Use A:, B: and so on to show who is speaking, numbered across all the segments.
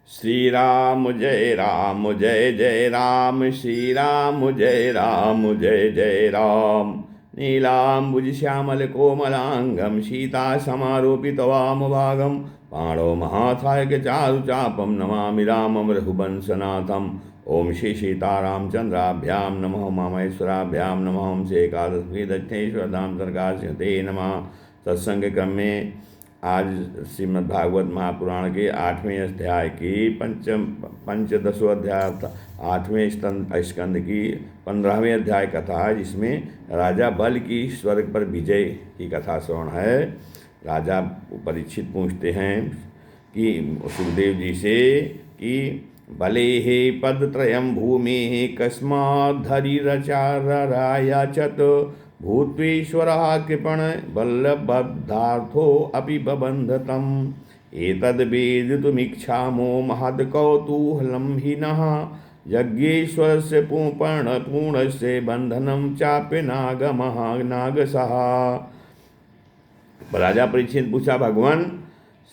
A: श्री राम जय जय राम, श्री राम जय जय राम। नीलाम्बुज श्यामल कोमलांगम सीता समारोपित वामभागम पाणो महाथायक चारु चापम नमामि रामम रघुवंशनाथम। ओम श्री सीतारामचंद्राभ्याम नमः, मामेश्वराभ्याम नमः। ओम से एकादशी दक्षिणेश्वर धाम सरकार ते नमः। सत्संग क्रम में आज श्रीमद्भागवत महापुराण के 8वें अध्याय की पंचदशों अध्याय 8वें स्कंद की 15वें अध्याय कथा है, जिसमें राजा बल की स्वर्ग पर विजय की कथा श्रवण है। राजा परीक्षित पूछते हैं कि सुखदेव जी से कि बले हे पदत्रयं भूमि कस्माद्धरि रचाररायाचत भूत्वेश्वरः कृपण वल्लभबद्धार्थो अपि बबन्धतम् एतद्वेदितुमिच्छामो महत्कौतूहलं हि नः यज्ञेश्वरस्य पूर्णस्य बन्धनं चाप्य नागमः नागसः। राजा परीक्षित पूछा, भगवान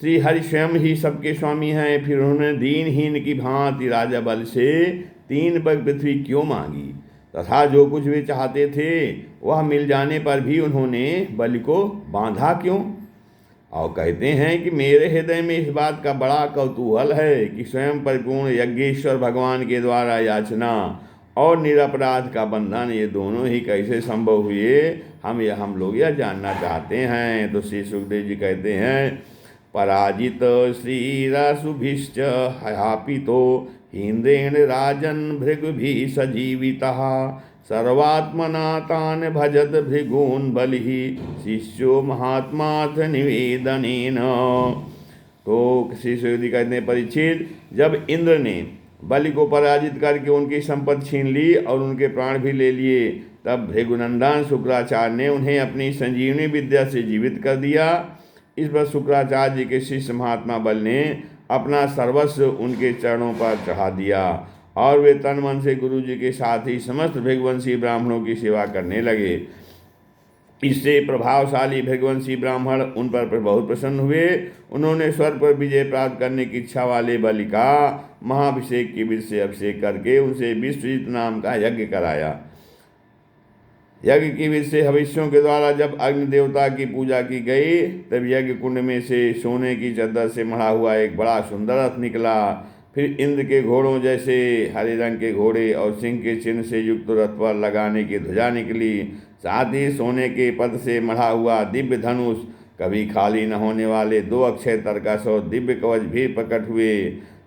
A: श्री हरि स्वयं ही सबके स्वामी हैं, फिर उन्होंने दीनहीन की भांति राजा बल से 3 पग पृथ्वी क्यों मांगी तथा जो कुछ वे चाहते थे वह मिल जाने पर भी उन्होंने बलि को बांधा क्यों। और कहते हैं कि मेरे हृदय में इस बात का बड़ा कौतूहल है कि स्वयं परिपूर्ण यज्ञेश्वर भगवान के द्वारा याचना और निरपराध का बंधन ये दोनों ही कैसे संभव हुए, हम लोग यह जानना चाहते हैं। तो श्री सुखदेव जी कहते हैं, पराजित श्रीरसुभिश्च हयापितो इंद्रेण राजन भृगुभि सजीवितः सर्वात्मना तान भजत भृगून बलिः शिष्यो महात्माथ निवेदनेन। तो श्री सुखदेव कहते हैं, परीक्षित जब इंद्र ने बलि को पराजित करके उनकी संपत्ति छीन ली और उनके प्राण भी ले लिए, तब भृगुनंदन शुक्राचार्य ने उन्हें अपनी संजीवनी विद्या से जीवित कर दिया। इस पर शुक्राचार्य जी के शिष्य महात्मा बल ने अपना सर्वस्व उनके चरणों पर चढ़ा दिया और वे तन मन से गुरु जी के साथ ही समस्त भृगुवंशी ब्राह्मणों की सेवा करने लगे। इससे प्रभावशाली भृगुवंशी ब्राह्मण उन पर बहुत प्रसन्न हुए। उन्होंने स्वर्ग पर विजय प्राप्त करने की इच्छा वाले बलि का महाभिषेक की विधि से अभिषेक करके उनसे विश्वजित नाम का यज्ञ कराया। यज्ञ की विधि से हविष्यों के द्वारा जब अग्नि देवता की पूजा की गई, तब यज्ञ कुंड में से सोने की चादर से मढ़ा हुआ एक बड़ा सुंदर रथ निकला। फिर इंद्र के घोड़ों जैसे हरे रंग के घोड़े और सिंह के चिन्ह से युक्त रथ पर लगाने की ध्वजा निकली। साथ ही सोने के पद से मढ़ा हुआ दिव्य धनुष, कभी खाली न होने वाले 2 अक्षय तरकस और दिव्य कवच भी प्रकट हुए।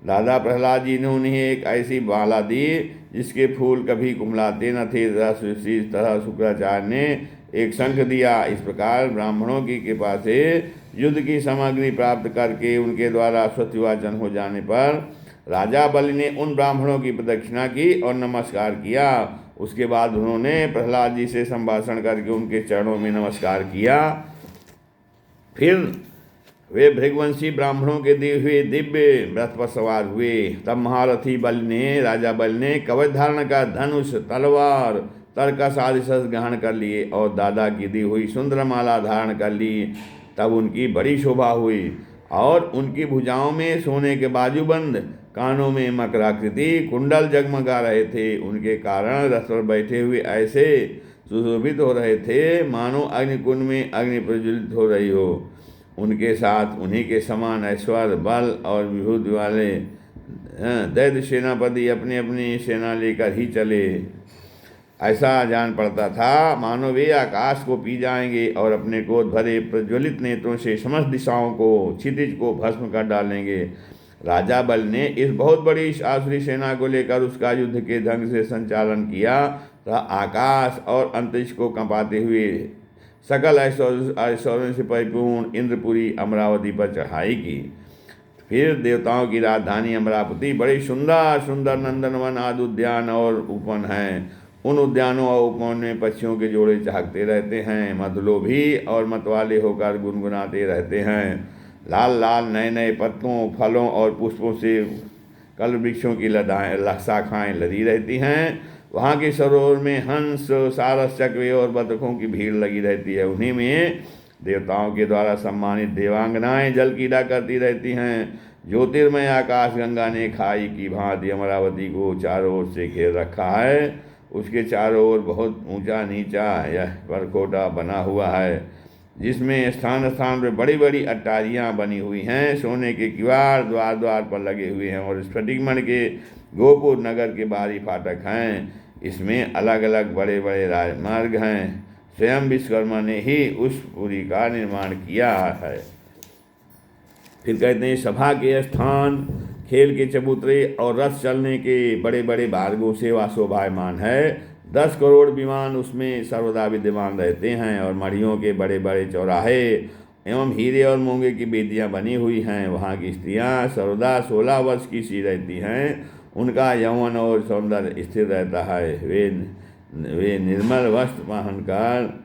A: दादा प्रहलाद जी ने उन्हें एक ऐसी माला दी जिसके फूल कभी कुमलाते न थे। इसी तरह शुक्राचार्य ने एक शंख दिया। इस प्रकार ब्राह्मणों की कृपा से युद्ध की सामग्री प्राप्त करके उनके द्वारा स्वस्तिवाचन हो जाने पर राजा बलि ने उन ब्राह्मणों की प्रदक्षिणा की और नमस्कार किया। उसके बाद उन्होंने प्रहलाद जी से संभाषण करके उनके चरणों में नमस्कार किया। फिर वे भृगवंशी ब्राह्मणों के दिए हुए दिव्य रथ पर सवार हुए। तब महारथी राजा बल ने कवच धारण का धनुष, तलवार, तरकस आदि शस्त्र ग्रहण कर लिए और दादा की दी हुई सुंदर माला धारण कर ली। तब उनकी बड़ी शोभा हुई और उनकी भुजाओं में सोने के बाजूबंद, कानों में मकराकृति कुंडल जगमगा रहे थे। उनके कारण रथ पर बैठे हुए ऐसे सुशोभित हो रहे थे मानो अग्निकुंड में अग्नि प्रज्वलित हो रही हो। उनके साथ उन्हीं के समान ऐश्वर्य, बल और विभूति वाले दैत्य सेनापति अपनी अपनी सेना लेकर ही चले। ऐसा जान पड़ता था मानो वे आकाश को पी जाएंगे और अपने क्रोध भरे प्रज्वलित नेत्रों से समस्त दिशाओं को, क्षितिज को भस्म कर डालेंगे। राजा बल ने इस बहुत बड़ी आसुरी सेना को लेकर उसका युद्ध के ढंग से संचालन किया तथा आकाश और अंतरिक्ष को कंपाते हुए सकल ऐश्वर्यों से परिपूर्ण इंद्रपुरी अमरावती पर चढ़ाई की। फिर देवताओं की राजधानी अमरावती बड़े सुंदर सुंदर नंदनवन आदि उद्यान और उपवन हैं। उन उद्यानों और उपवन में पक्षियों के जोड़े चहकते रहते हैं, मधुलोभी और मतवाले होकर गुनगुनाते रहते हैं। लाल लाल नए नए पत्तों, फलों और पुष्पों से कल वृक्षों की शाखाएँ लदी रहती हैं। वहाँ के सरोवर में हंस, सारस, चकवे और बतखों की भीड़ लगी रहती है। उन्हीं में देवताओं के द्वारा सम्मानित देवांगनाएं जल क्रीड़ा करती रहती हैं। ज्योतिर्मय आकाश गंगा ने खाई की भांति अमरावती को चारों ओर से घेर रखा है। उसके चारों ओर बहुत ऊंचा नीचा यह परकोटा बना हुआ है, जिसमें स्थान स्थान पर बड़ी बड़ी अट्टारियाँ बनी हुई हैं। सोने के किवाड़ द्वार द्वार पर लगे हुए हैं और स्फटिकमणि के गोपुर नगर के बाहरी फाटक हैं। इसमें अलग अलग बड़े बड़े राजमार्ग हैं। स्वयं विश्वकर्मा ने ही उस पुरी का निर्माण किया है। फिर कहते हैं सभा के स्थान खेल के चबूतरे और रथ चलने के बड़े बड़े मार्गों से वह शोभायमान है। 10 करोड़ विमान उसमें सर्वदा विद्यमान रहते हैं और मढ़ियों के बड़े बड़े चौराहे एवं हीरे और मूंगे की बेदियाँ बनी हुई हैं। वहाँ की स्त्रियाँ सर्वदा 16 वर्ष की सी रहती हैं। उनका यौवन और सौंदर्य स्थिर रहता है। वे निर्मल वस्त्र पहनकर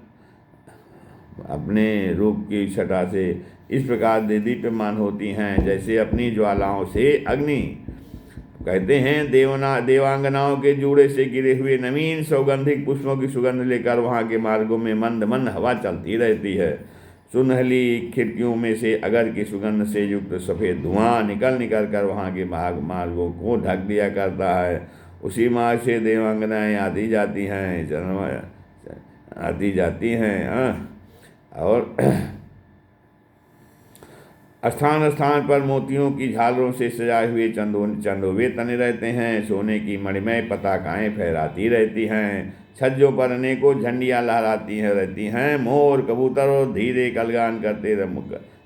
A: अपने रूप की छटा से इस प्रकार दीप्यमान होती हैं जैसे अपनी ज्वालाओं से अग्नि। कहते हैं देवांगनाओं के जूड़े से गिरे हुए नवीन सौगंधिक पुष्पों की सुगंध लेकर वहाँ के मार्गों में मंद मंद हवा चलती रहती है। सुनहली खिड़कियों में से अगर की सुगंध से युक्त सफ़ेद धुआं निकल कर वहाँ के मार्गों को ढक दिया करता है। उसी मार्ग से देवांगनाएँ आती जाती हैं और स्थान स्थान पर मोतियों की झालरों से सजाए हुए चंदोवे तने रहते हैं। सोने की मणिमय पताकाएँ फहराती रहती हैं। छज्जों पर अनेकों झंडियाँ लहराती रहती हैं। मोर कबूतर और धीरे कलगान करते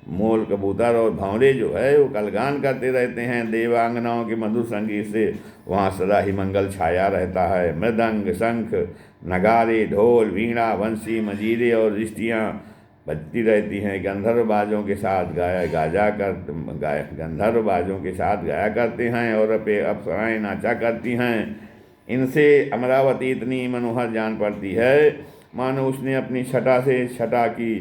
A: मोर कबूतर और भंवरे जो है वो कलगान करते रहते हैं। देवांगनाओं के मधुर संगीत से वहाँ सदा ही मंगल छाया रहता है। मृदंग शंख नगारे ढोल वीणा बंसी मजीरे और रिष्टियाँ बजती रहती हैं। गंधर्व बाजों के साथ गंधर्व बाजों के साथ गाया करते हैं और अप्सराएँ नाचा करती हैं। इनसे अमरावती इतनी मनोहर जान पड़ती है मानो उसने अपनी छटा से छटा की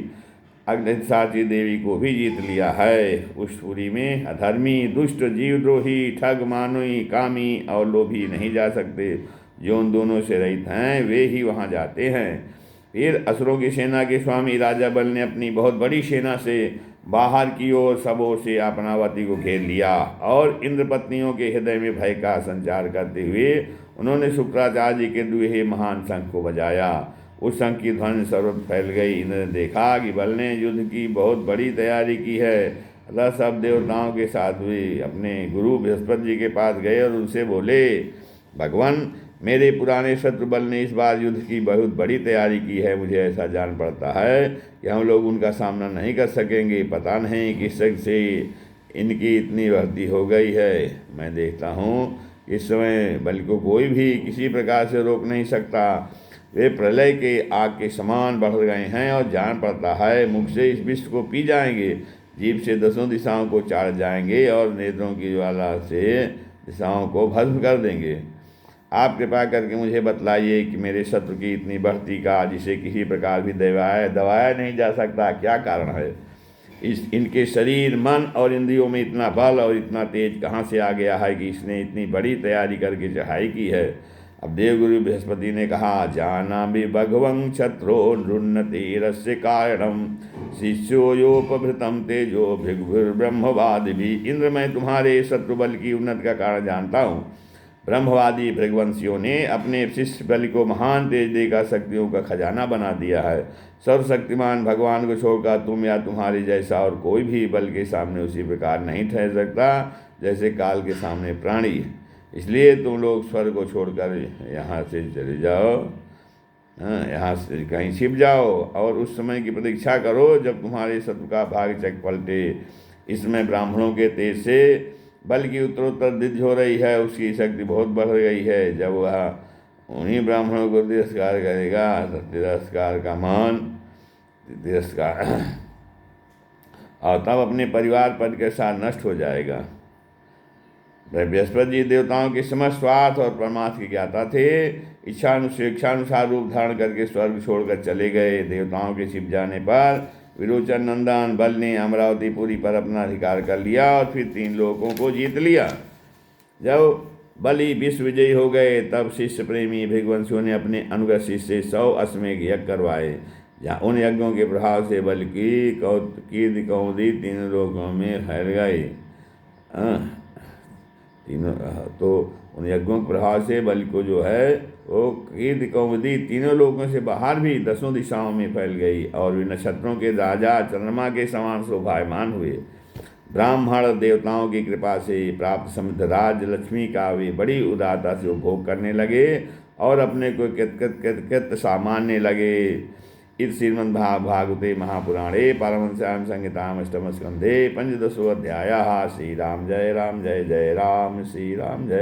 A: अग्निसाची देवी को भी जीत लिया है। उस पुरी में अधर्मी दुष्ट जीवद्रोही ठग मानुई कामी और लोभी नहीं जा सकते। जो उन दोनों से रहित हैं वे ही वहाँ जाते हैं। फिर असुरों की सेना के स्वामी राजा बल ने अपनी बहुत बड़ी सेना से बाहर की ओर सब ओर से अपनावती को घेर लिया और इंद्रपत्नियों के हृदय में भय का संचार करते हुए उन्होंने शुक्राचार्य जी के दुहे महान शंख को बजाया। उस शंख की ध्वनि सर्वत्र फैल गई। इंद्र ने देखा कि बल ने युद्ध की बहुत बड़ी तैयारी की है। अतः सब देवताओं के साथ वे अपने गुरु बृहस्पति जी के पास गए और उनसे बोले, भगवान मेरे पुराने शत्रु बल ने इस बार युद्ध की बहुत बड़ी तैयारी की है। मुझे ऐसा जान पड़ता है कि हम लोग उनका सामना नहीं कर सकेंगे। पता नहीं किस शक से इनकी इतनी भक्ति हो गई है। मैं देखता हूँ इस समय बल को कोई भी किसी प्रकार से रोक नहीं सकता। वे प्रलय के आग के समान बढ़ गए हैं और जान पड़ता है मुख से इस विश्व को पी जाएंगे, जीभ से 10 दिशाओं को चाट जाएंगे और नेत्रों की ज्वाला से दिशाओं को भस्म कर देंगे। आप कृपा करके मुझे बतलाइए कि मेरे शत्रु की इतनी बढ़ती का जिसे किसी प्रकार भी दबाया नहीं जा सकता क्या कारण है। इनके शरीर मन और इंद्रियों में इतना बल और इतना तेज कहाँ से आ गया है कि इसने इतनी बड़ी तैयारी करके चढ़ाई की है। अब देवगुरु बृहस्पति ने कहा, जाना भी भगवं क्षत्रो नृन्नतेरस्य कारणम शिष्यो योपभृतम तेजो भिग्भिर्ब्रह्मवाद भी। इंद्र मैं तुम्हारे शत्रु बल की उन्नति का कारण जानता हूँ। ब्रह्मवादी भृगवंशियों ने अपने शिष्य बलि को महान तेज देकर शक्तियों का खजाना बना दिया है। सर्वशक्तिमान भगवान को छोड़कर तुम या तुम्हारे जैसा और कोई भी बल के सामने उसी प्रकार नहीं ठहर सकता जैसे काल के सामने प्राणी। इसलिए तुम लोग स्वर्ग को छोड़कर यहाँ से चले जाओ, यहाँ से कहीं छिप जाओ और उस समय की प्रतीक्षा करो जब तुम्हारे शत्रु का भाग चक पलटे। इसमें ब्राह्मणों के तेज से बल की उत्तरोत्तर वृद्धि हो रही है, उसकी शक्ति बहुत बढ़ गई है। जब वह उन्हीं ब्राह्मणों को तिरस्कार करेगा तो तिरस्कार का मान तिरस्कार और तब अपने परिवार पद के साथ नष्ट हो जाएगा। बृहस्पति जी देवताओं के समस्त स्वार्थ और परमार्थ के ज्ञाता थे। इच्छानुसार रूप धारण करके स्वर्ग छोड़कर चले गए। देवताओं के छिप जाने पर विरोचन नंदन बल ने अमरावतीपुरी पर अपना अधिकार कर लिया और फिर 3 लोगों को जीत लिया। जब बलि विश्व विजयी हो गए तब शिष्य प्रेमी भृगवंशियों ने अपने अनुगत शिष्य से 100 अश्वमेघ यज्ञ करवाए। या उन यज्ञों के प्रभाव से बल की कीर्ति कौमुदी तीनों लोकों में फैल गए। तीनों तो उन यज्ञों के प्रभाव से बल को जो है वो कीर्ति कौमुदी तीनों लोगों से बाहर भी 10 दिशाओं में फैल गई, और वे नक्षत्रों के राजा चंद्रमा के समान शोभायमान हुए। ब्राह्मण देवताओं की कृपा से प्राप्त समृद्ध राज लक्ष्मी का वे बड़ी उदारता से उपभोग करने लगे और अपने को कृत सामान्य लगे। इस श्रीमद्भागवते महापुराणे पारमहंस्यां संहितायाम् अष्टम स्कंधे पंचदशोऽध्यायः। श्रीराम जय राम जय जय राम, श्रीराम जय।